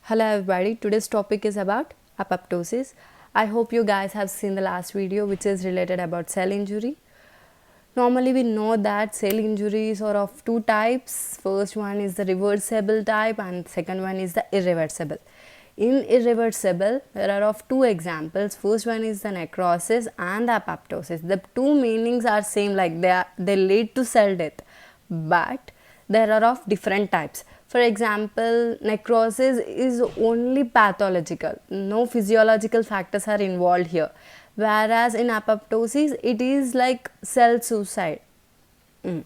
Hello everybody, today's topic is about apoptosis. I hope you guys have seen the last video which is related about cell injury. Normally we know that cell injuries are of two types. First one is the reversible type and second one is the irreversible. In irreversible, there are of two examples. First one is the necrosis and the apoptosis. The two meanings are same, like they lead to cell death, but there are of different types. For example, necrosis is only pathological, no physiological factors are involved here, whereas in apoptosis it is like cell suicide. So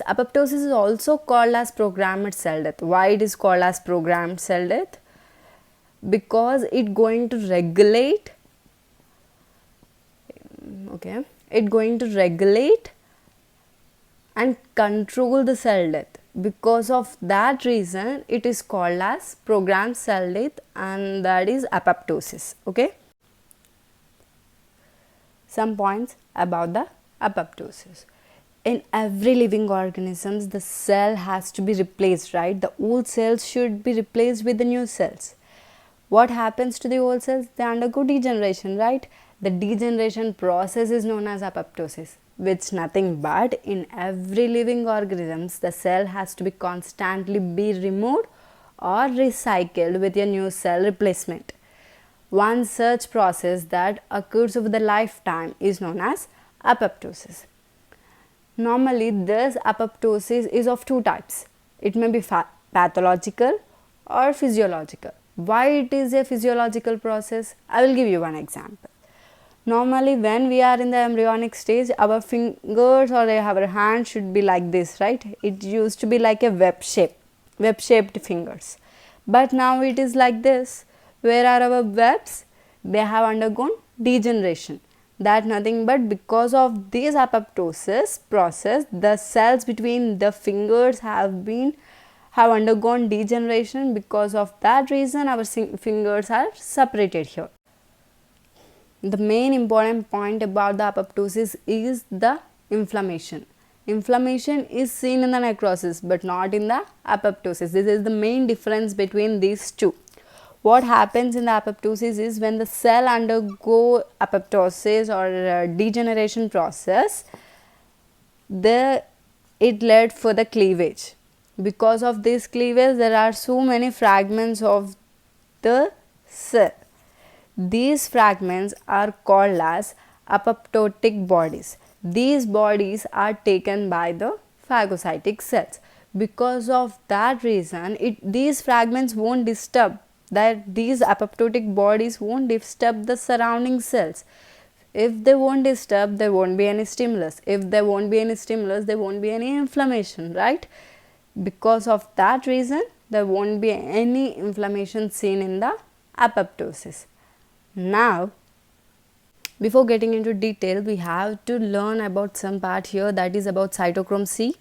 apoptosis is also called as programmed cell death. Why it is called as programmed cell death? Because it going to regulate and control the cell death. Because of that reason it is called as programmed cell death, and that is apoptosis. Okay, some points about the apoptosis. In every living organisms, the cell has to be replaced, right? The old cells should be replaced with the new cells. What happens to the old cells? They undergo degeneration, right? The degeneration process is known as apoptosis, which nothing but in every living organisms the cell has to be constantly be removed or recycled with a new cell replacement. One such process that occurs over the lifetime is known as apoptosis. Normally this apoptosis is of two types. It may be pathological or physiological. Why it is a physiological process? I will give you one example. Normally when we are in the embryonic stage, our fingers or our hand should be like this, right? It used to be like a web-shaped fingers. But now it is like this. Where are our webs? They have undergone degeneration. That nothing but because of this apoptosis process, the cells between the fingers have undergone degeneration. Because of that reason our fingers are separated here. The main important point about the apoptosis is the inflammation. Inflammation is seen in the necrosis but not in the apoptosis. This is the main difference between these two. What happens in the apoptosis is when the cell undergo apoptosis or degeneration process, it led for the cleavage. Because of this cleavage, there are so many fragments of the cell. These fragments are called as apoptotic bodies. These bodies are taken by the phagocytic cells. Because of that reason, these fragments won't disturb, that these apoptotic bodies won't disturb the surrounding cells. If they won't disturb, there won't be any stimulus. If there won't be any stimulus, there won't be any inflammation, right? Because of that reason, there won't be any inflammation seen in the apoptosis. Now, before getting into detail, we have to learn about some part here, that is about cytochrome C.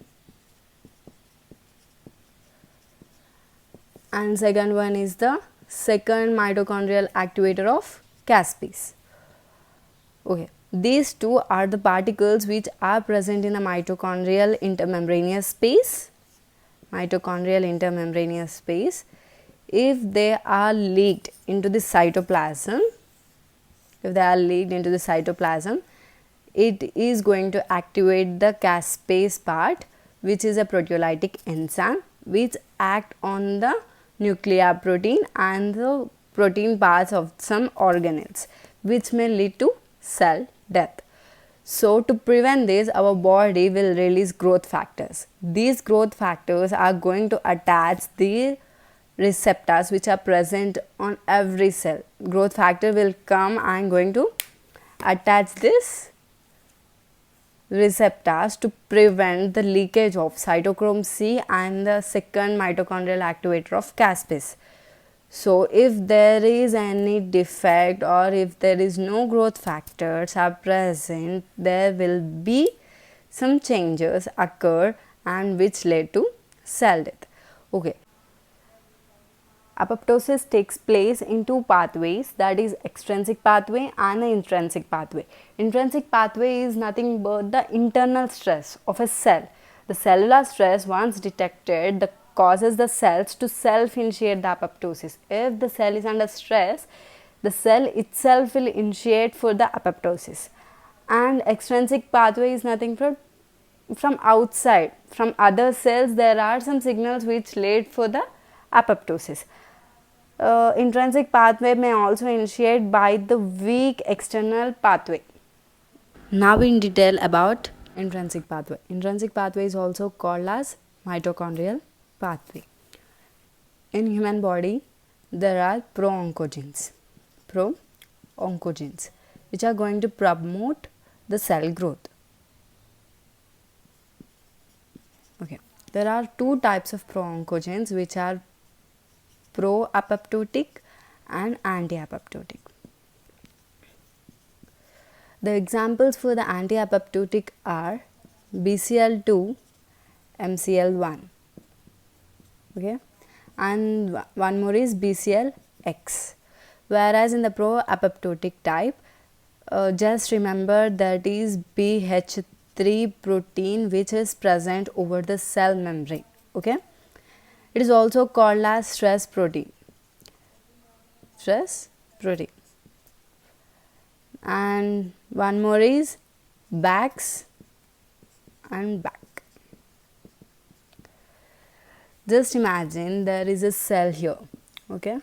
And second one is the second mitochondrial activator of caspase. Okay, these two are the particles which are present in the mitochondrial intermembranaceous space. If they are leaked into the cytoplasm, it is going to activate the caspase part, which is a proteolytic enzyme which act on the nuclear protein and the protein parts of some organelles, which may lead to cell death. So to prevent this, our body will release growth factors. These growth factors are going to attach the receptors which are present on every cell. Growth factor will come and going to attach this receptors to prevent the leakage of cytochrome C and the second mitochondrial activator of caspase. So if there is any defect or if there is no growth factors are present, there will be some changes occur and which led to cell death. Okay. Apoptosis takes place in two pathways, that is extrinsic pathway and the intrinsic pathway. Intrinsic pathway is nothing but the internal stress of a cell. The cellular stress, once detected, the causes the cells to self-initiate the apoptosis. If the cell is under stress, the cell itself will initiate for the apoptosis. And extrinsic pathway is nothing from outside, from other cells there are some signals which lead for the apoptosis. Intrinsic pathway may also initiate by the weak external pathway. Now in detail about intrinsic pathway. Intrinsic pathway is also called as mitochondrial pathway. In human body, there are pro-oncogenes which are going to promote the cell growth. Okay, there are two types of pro-oncogenes which are pro-apoptotic and anti-apoptotic. The examples for the anti-apoptotic are BCL2, MCL1, okay, and one more is BCLX. Whereas in the pro-apoptotic type, just remember that is BH3 protein which is present over the cell membrane, okay. It is also called as stress protein. And one more is BAX and BAC. Just imagine there is a cell here, okay,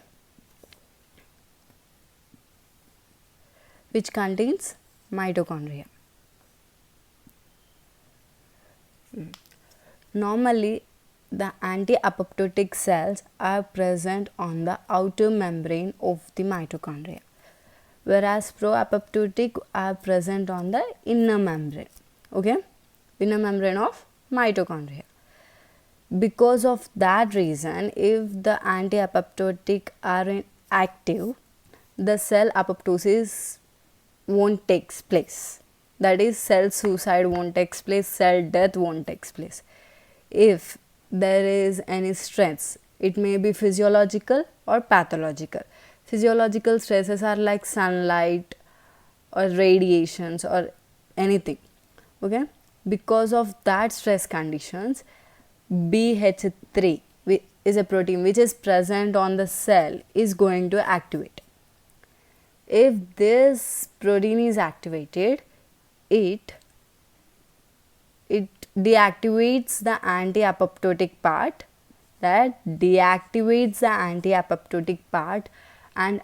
which contains mitochondria. Normally, the anti-apoptotic cells are present on the outer membrane of the mitochondria, whereas pro-apoptotic are present on the inner membrane, okay, inner membrane of mitochondria. Because of that reason, if the anti-apoptotic are active, the cell apoptosis won't take place. That is, cell suicide won't take place, cell death won't take place. If there is any stress, it may be physiological or pathological. Physiological stresses are like sunlight or radiations or anything, okay. Because of that stress conditions, BH3 is a protein which is present on the cell is going to activate. If this protein is activated, it deactivates the anti-apoptotic part, and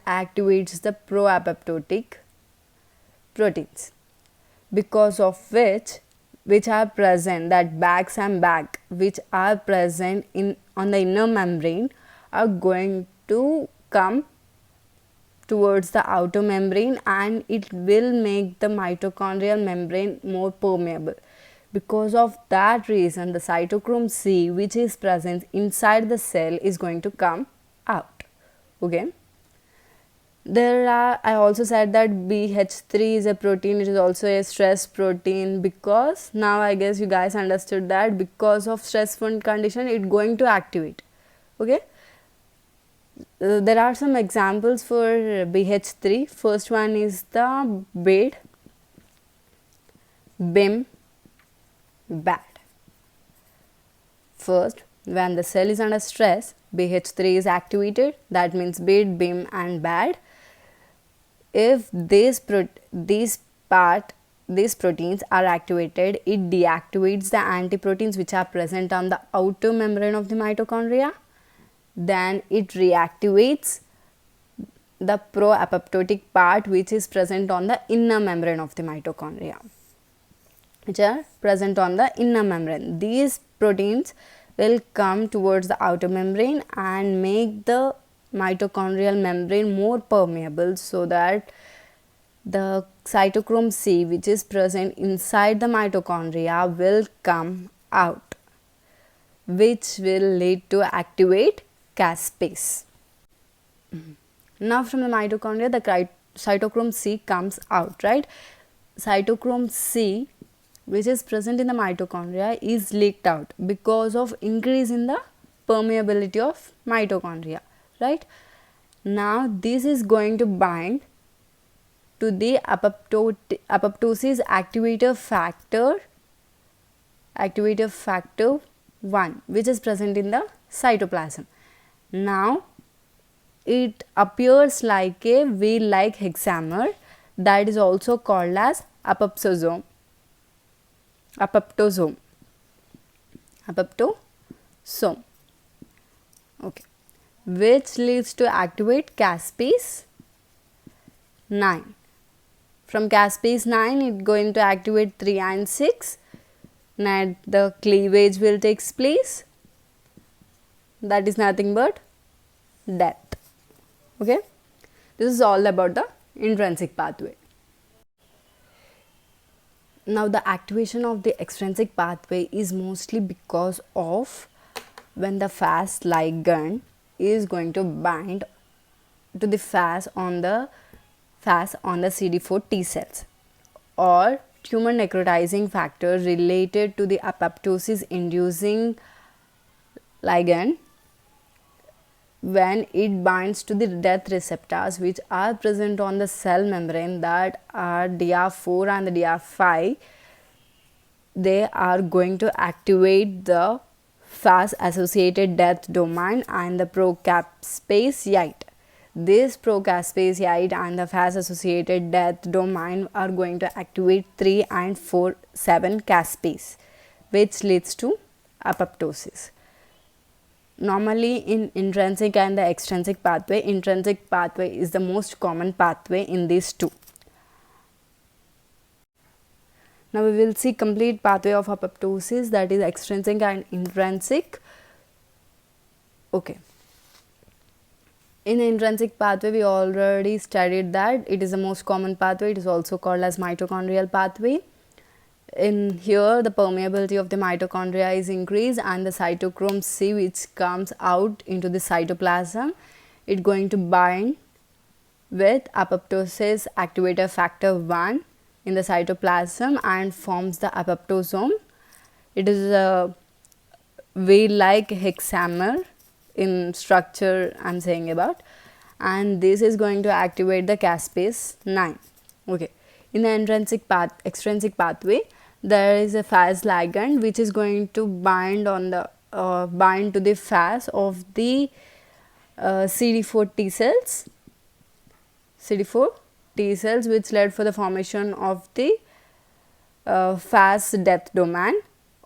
activates the pro-apoptotic proteins, because of which are present, that BAX and BAC which are present on the inner membrane are going to come towards the outer membrane, and it will make the mitochondrial membrane more permeable. Because of that reason, the cytochrome C which is present inside the cell is going to come out, okay. I also said that BH3 is a protein, it is also a stress protein, because now I guess you guys understood that because of stressful condition it going to activate, okay. There are some examples for BH3. First one is the BAD, BIM, BAD. First, when the cell is under stress, BH3 is activated, that means BAD, BIM and BAD. If these proteins are activated, it deactivates the antiproteins which are present on the outer membrane of the mitochondria. Then it reactivates the pro-apoptotic part which is present on the inner membrane of the mitochondria, which are present on the inner membrane. These proteins will come towards the outer membrane and make the mitochondrial membrane more permeable, so that the cytochrome C which is present inside the mitochondria will come out, which will lead to activate caspase. Now from the mitochondria, the cytochrome C comes out, right. Cytochrome C which is present in the mitochondria is leaked out because of increase in the permeability of mitochondria, right. Now this is going to bind to the apoptosis activator factor 1 which is present in the cytoplasm. Now it appears like a wheel-like hexamer that is also called as apoptosome. Apoptosome. Okay, which leads to activate caspase 9. From caspase 9, it going to activate 3 and 6. Now the cleavage will take place. That is nothing but death. Okay, this is all about the intrinsic pathway. Now the activation of the extrinsic pathway is mostly because of when the Fas ligand is going to bind to the Fas on the CD4 T cells, or tumor necrotizing factor related to the apoptosis inducing ligand when it binds to the death receptors which are present on the cell membrane, that are DR4 and the DR5. They are going to activate the Fas associated death domain and the procaspase-8. This procaspase-8 and the Fas associated death domain are going to activate 3 and 4-7 caspase, which leads to apoptosis. Normally in intrinsic and the extrinsic pathway, intrinsic pathway is the most common pathway in these two. Now we will see complete pathway of apoptosis, that is extrinsic and intrinsic. Okay. In the intrinsic pathway, we already studied that it is the most common pathway. It is also called as mitochondrial pathway. In here, the permeability of the mitochondria is increased, and the cytochrome C, which comes out into the cytoplasm, it going to bind with apoptosis activator factor 1 in the cytoplasm and forms the apoptosome. It is a wheel-like hexamer in structure I am saying about, and this is going to activate the caspase 9. Okay. In the extrinsic pathway, there is a Fas ligand which is going to bind on the bind to the Fas of the CD4 T cells. CD4 T cells, which led for the formation of the Fas death domain,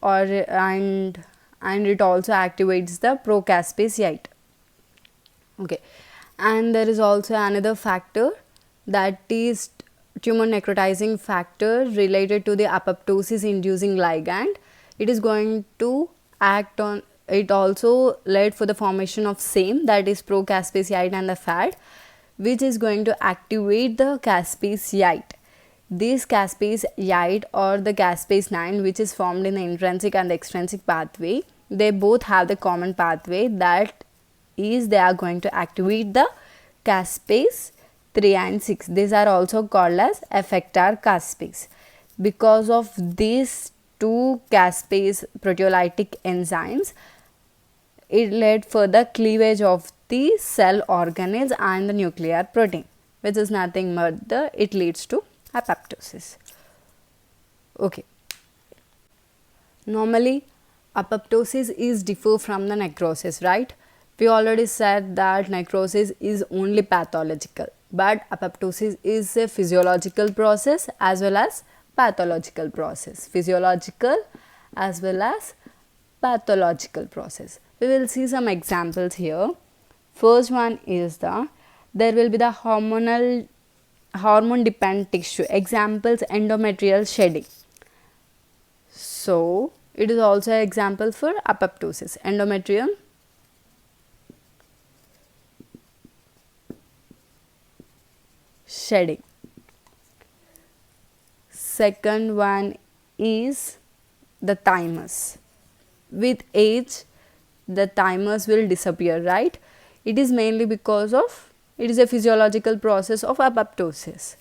and it also activates the procaspase-8. Okay, and there is also another factor, that is tumor necrotizing factor related to the apoptosis inducing ligand. It is going to act on it, also led for the formation of same, that is procaspase-8 and the FAD, which is going to activate the caspase-8. This caspase-8 or the caspase 9, which is formed in the intrinsic and the extrinsic pathway, they both have the common pathway, that is they are going to activate the caspase 3 and 6. These are also called as effector caspase. Because of these two caspase proteolytic enzymes, it led for the cleavage of the cell organelles and the nuclear protein, which is nothing but it leads to apoptosis. Okay. Normally, apoptosis is differ from the necrosis, right? We already said that necrosis is only pathological, but apoptosis is a physiological process as well as pathological process. Physiological as well as pathological process. We will see some examples here. First one is there will be the hormone dependent tissue. Examples: endometrial shedding. So it is also an example for apoptosis. Endometrium shedding. Second one is the thymus. With age, the thymus will disappear, right? It is mainly because of it is a physiological process of apoptosis.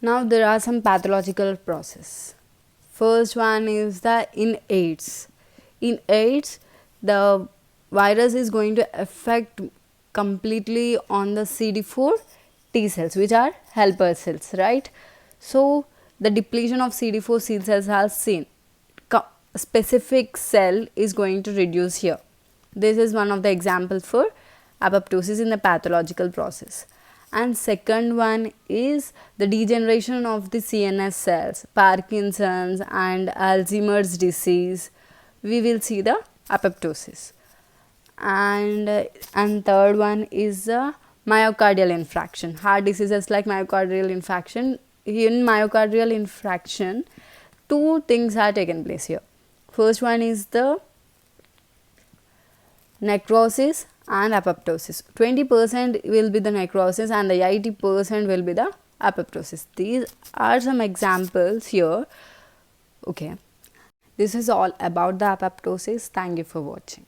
Now there are some pathological process. First one is in AIDS. In AIDS, the virus is going to affect completely on the CD4 T cells, which are helper cells, right? So the depletion of CD4 T cells has seen. specific cell is going to reduce here. This is one of the examples for apoptosis in the pathological process. And second one is the degeneration of the CNS cells, Parkinson's and Alzheimer's disease. We will see the apoptosis. And third one is myocardial infarction. Heart diseases like myocardial infarction. In myocardial infarction, two things are taken place here. First one is the necrosis and apoptosis. 20% will be the necrosis and the 80% will be the apoptosis. These are some examples here. Okay, this is all about the apoptosis. Thank you for watching.